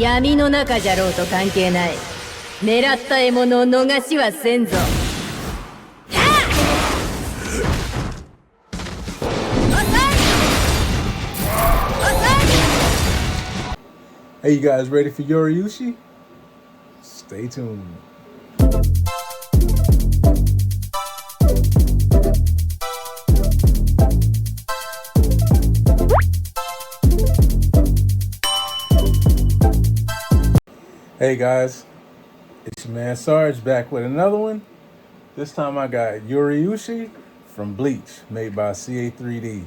闇の中じゃろうと関係ない。狙った獲物を逃しはせんぞ。Hey, you guys ready for Yoriushi? Stay tuned. Hey guys, it's your man Sarge back with another one. This time I got Yoriushi from Bleach, made by CA3D.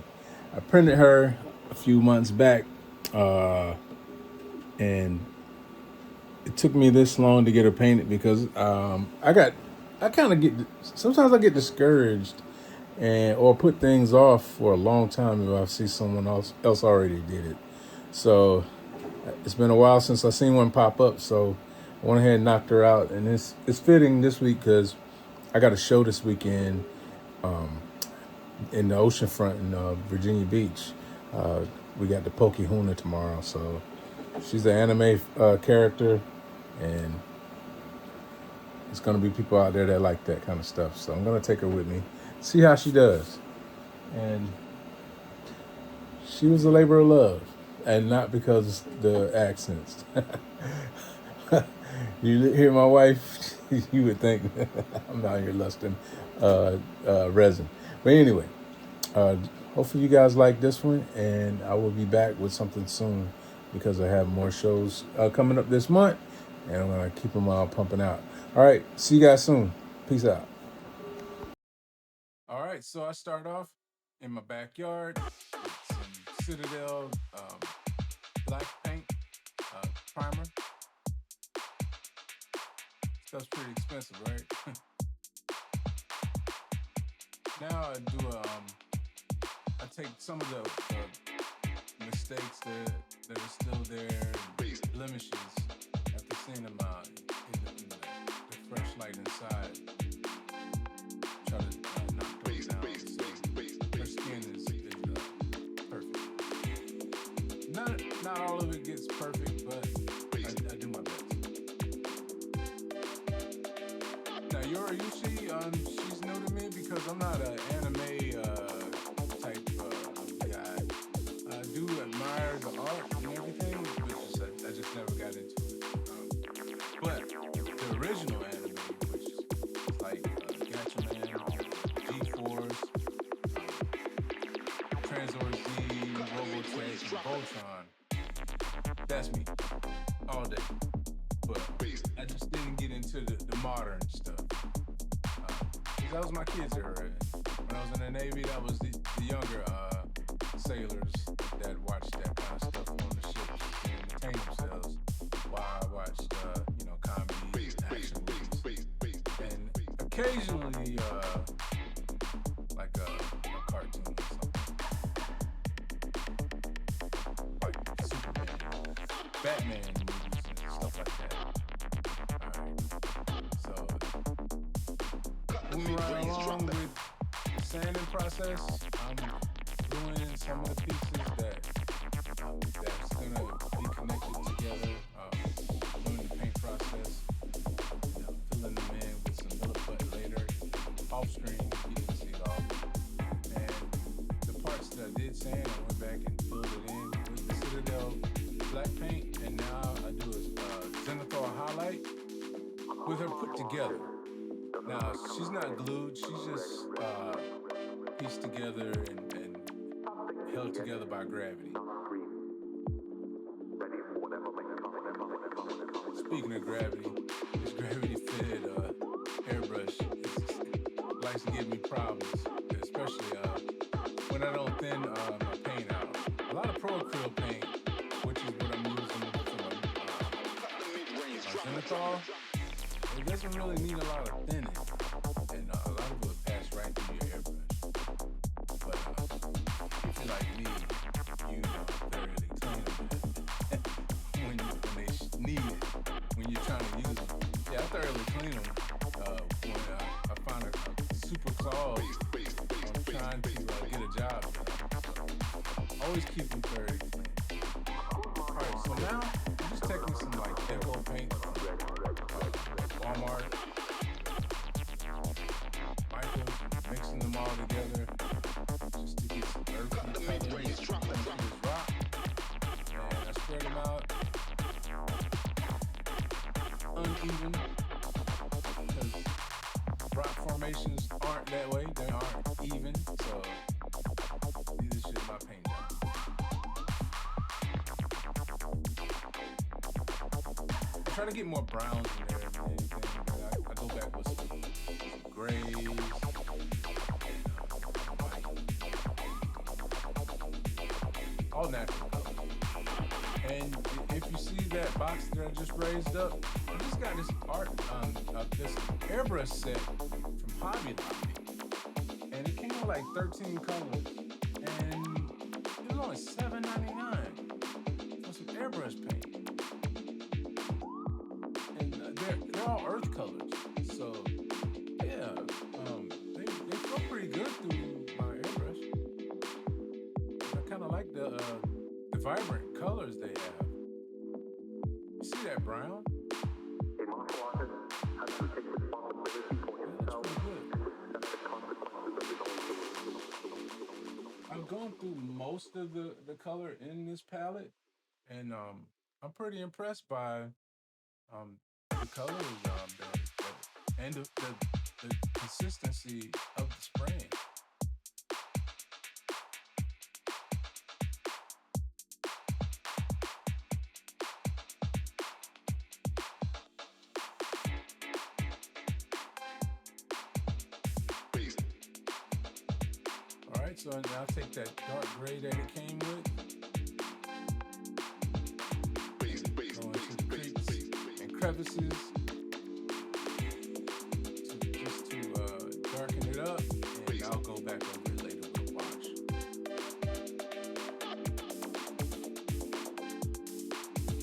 I printed her a few months back, and it took me this long to get her painted because sometimes I get discouraged or put things off for a long time if I see someone else already did it. So it's been a while since I seen one pop up, so I went ahead and knocked her out, and it's fitting this week because I got a show this weekend in the oceanfront in Virginia Beach. We got the Pokehuna tomorrow, so she's an anime character, and it's gonna be people out there that like that kind of stuff. So I'm gonna take her with me, see how she does. And she was a labor of love, and not because the accents. You hear my wife, you would think I'm out here lusting resin. But anyway, hopefully you guys like this one, and I will be back with something soon because I have more shows coming up this month, and I'm gonna keep them all pumping out. All right, see you guys soon. Peace out. All right, so I start off in my backyard with some Citadel black paint primer. Stuff's pretty expensive, right? Now I take some of the mistakes that are still there, blemishes, after seeing them in the fresh light inside. Try to knock those down so her skin is perfect. Not all of it gets perfect, but I do my best. Now Yoriushi, she's new to me because I'm not an anime type guy. I do admire the art and everything, but I just never got into it. But the original anime, which is like Gatchaman, G-Force, Transor Z, Robotech, and Voltron, that's me all day. But I just didn't get into the modern stuff. That was my kids' era. When I was in the Navy, that was the younger sailors that watched that kind of stuff on the ship to entertain themselves while I watched, comedies and action movies. And occasionally, like a cartoon or something. Like Superman, Batman movies and stuff like that. So, moving right along with the sanding process, I'm gluing some of the pieces that's gonna be connected together. Doing the paint process, filling them in with some milliput later, off screen, you didn't see it all. And the parts that I did sand, I went back and filled it in with the Citadel black paint, and now I do a Zenithal highlight with her put together. Now, she's not glued, she's just pieced together and held together by gravity. Speaking of gravity, this gravity-fed airbrush likes to give me problems, especially when I don't thin my paint out. A lot of Pro Acryl paint, which is what I'm using for my Zenithal, it doesn't really need a lot of thinning, and a lot of it will pass right through your airbrush. But if you're like me, you thoroughly clean them when they need it, when you're trying to use them. Yeah, I thoroughly clean them when I find a super clause I'm trying to get a job done. So always keep them thoroughly clean. Alright, so now just taking some like Echo paint from Walmart, Michaels, mixing them all together just to get some earthy colors into this rock. And I spread them out uneven because rock formations aren't that way. They aren't even. So these are shit my paint job. I try to get more browns in there than anything. I go back with some grays, all natural colors. And if you see that box that I just raised up, I just got this this airbrush set from Hobby Lobby, and it came with like 13 colors, and it was only $7.99 for some airbrush paint. And they're all earth colors, so yeah, they feel pretty good through my airbrush. I kind of like the vibrant colors they have. You see that brown? A martial artist has to take responsibility for himself and accept the consequences of his own choices. I've gone through most of the color in this palette, and I'm pretty impressed by the colors and the consistency of the spraying. Alright, so now I'll take that dark gray that it came with, go into the creeks and crevices just to darken it up, and I'll go back over it later with a wash.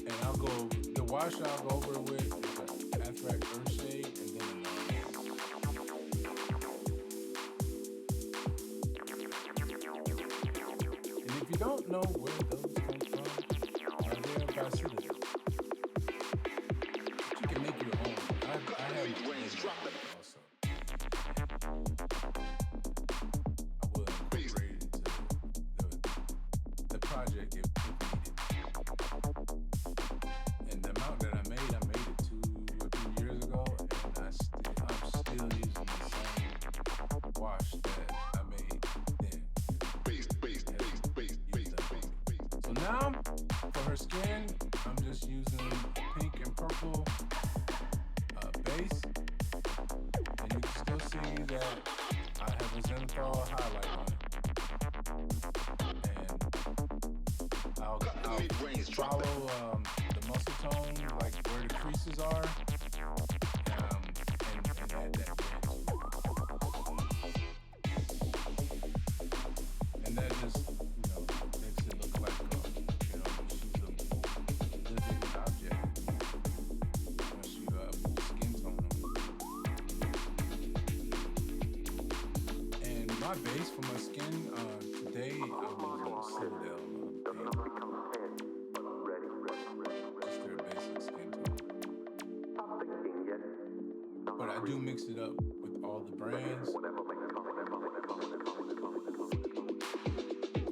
And I'll go over with an Anthrax Earth Shade and then if you don't know where those come from, they're by Citadel. You can make your own. I have also. I will incorporate it into the project if needed. And the amount that I made it 2 or 3 years ago, and I'm still using the same wash that I made then. So now, for her skin, I'm just using pink and purple base. And you can still see that I have a Zenithal highlight on it. And I'll follow the muscle tone, like where the creases are, and add that red. And that just, makes it look like she's a living object once you put skin tone on it. And my base for my skin today, I'm using Citadel paint. Just their basic skin tone. But I do mix it up with all the brands. Of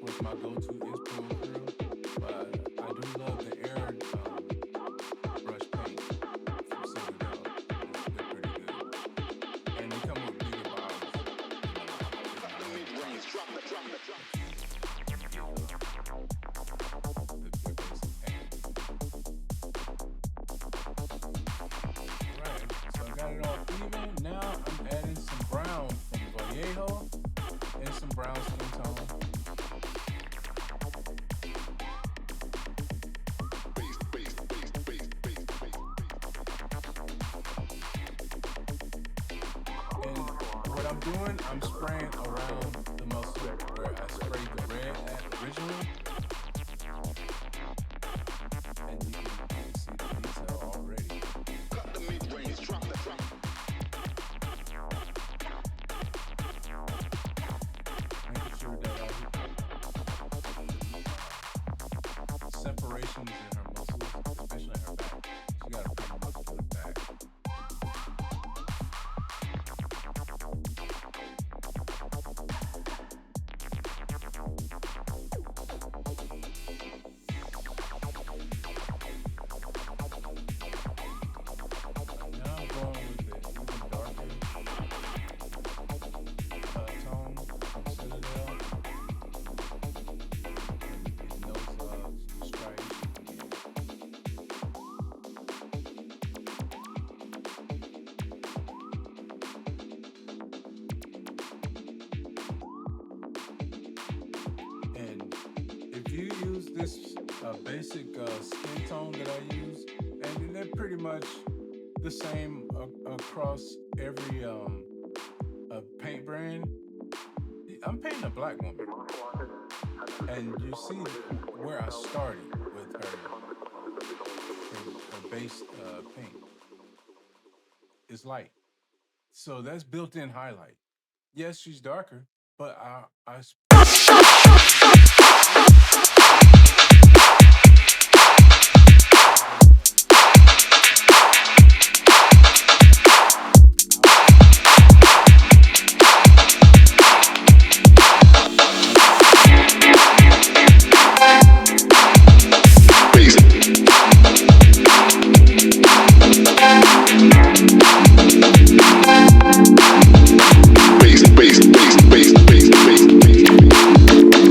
course, my go-to is Pro Crew, but I do love the Airbrush paint from Citadel. They're pretty good. And they come with bigger bottles. Alright, so I got it all even. Now I'm adding some brown from Vallejo and some brown skin tone. I'm spraying around the muscle where I sprayed the red at originally. And you can see the detail already. Drop the mid-range, drop the drum. Making sure that separations in her muscles, especially if you use this basic skin tone that I use, and they're pretty much the same across every paint brand. I'm painting a black woman, and you see where I started with her base paint. It's light, so that's built-in highlight. Yes, she's darker, but I bass, bass, bass, bass, bass, bass, bass.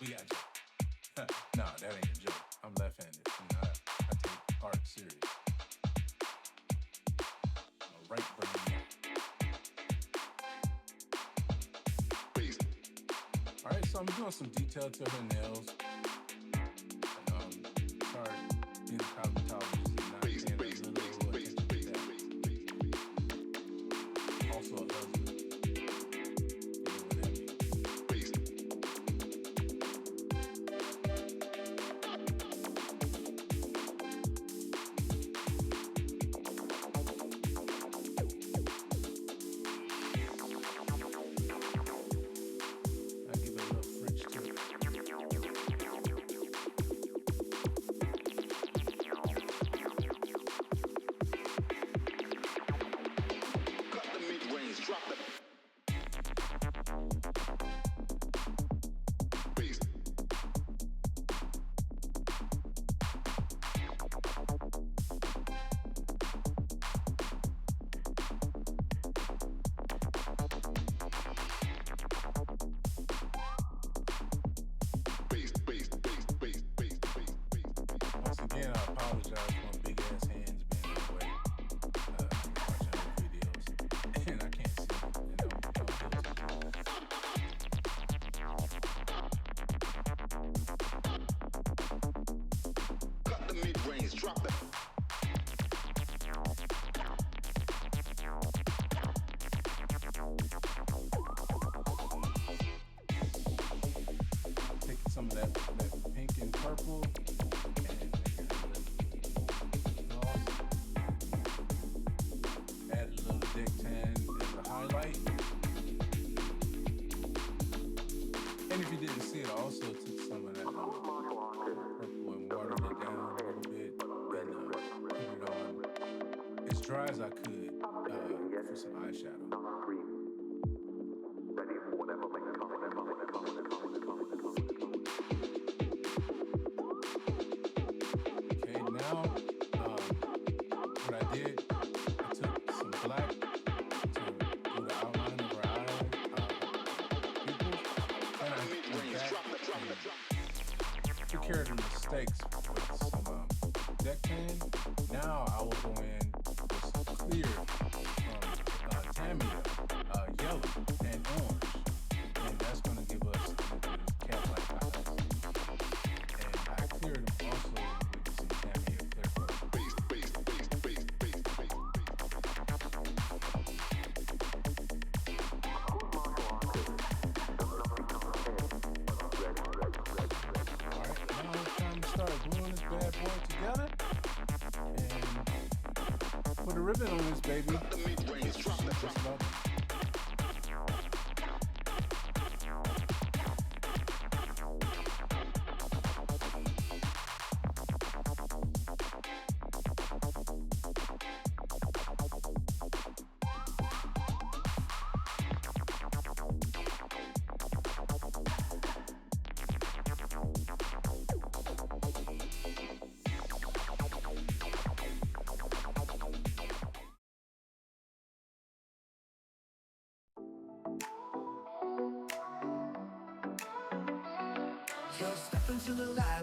We got you. No, that ain't a joke. I'm left-handed. You know, I take art serious. I'm a right brain. All right, so I'm doing some detail to her nails. Sorry, being a cosmetologist is not paying a little attention to that. Also a husband.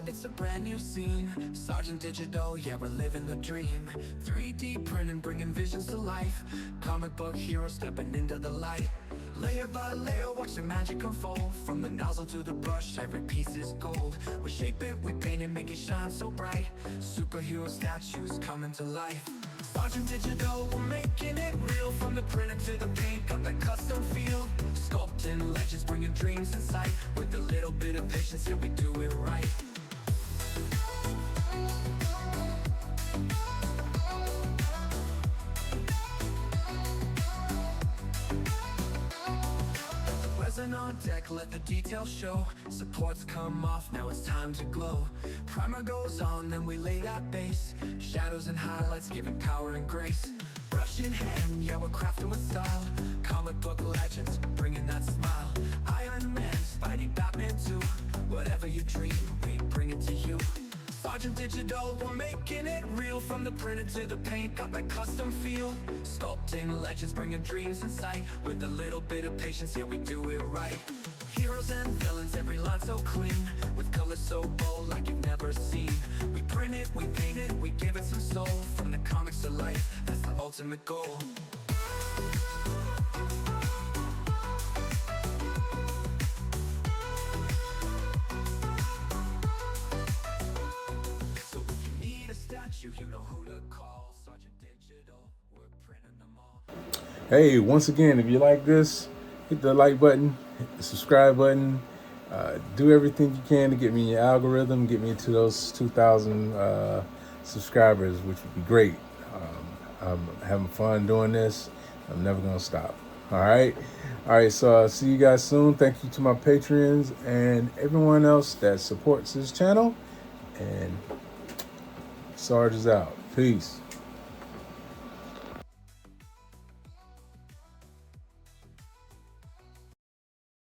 It's a brand new scene. Sergeant Digital, yeah, we're living the dream. 3D printing, bringing visions to life. Comic book heroes stepping into the light. Layer by layer, watch the magic unfold. From the nozzle to the brush, every piece is gold. We shape it, we paint it, make it shine so bright. Superhero statues coming to life. Sergeant Digital, we're making it real. From the printer to the paint, got that custom feel. Sculpting legends, bringing dreams in sight. With a little bit of patience, yeah, we do it right. Resin on deck, let the details show. Supports come off, now it's time to glow. Primer goes on, then we lay that base. Shadows and highlights, giving power and grace. Brush in hand, yeah, we're crafting with style. Comic book legends, bringing that smile. Iron Man, Spidey, Batman too. Whatever you dream, we bring it to you. Sergeant Digital, we're making it real. From the printer to the paint, got that custom feel. Sculpting legends, bringing dreams in sight. With a little bit of patience, yeah, we do it right. Heroes and villains, every line so clean, with colors so bold like you've never seen. We print it, we paint it, we give it some soul. From the comics to life, that's the ultimate goal. So if you need a statue, you know who to call. Sergeant Digital, we're printing them all. Hey, once again, if you like this, hit the like button, hit the subscribe button. Do everything you can to get me in your algorithm, get me to those 2,000 subscribers, which would be great. I'm having fun doing this. I'm never going to stop. All right. So I'll see you guys soon. Thank you to my Patreons and everyone else that supports this channel. And Sarge is out. Peace.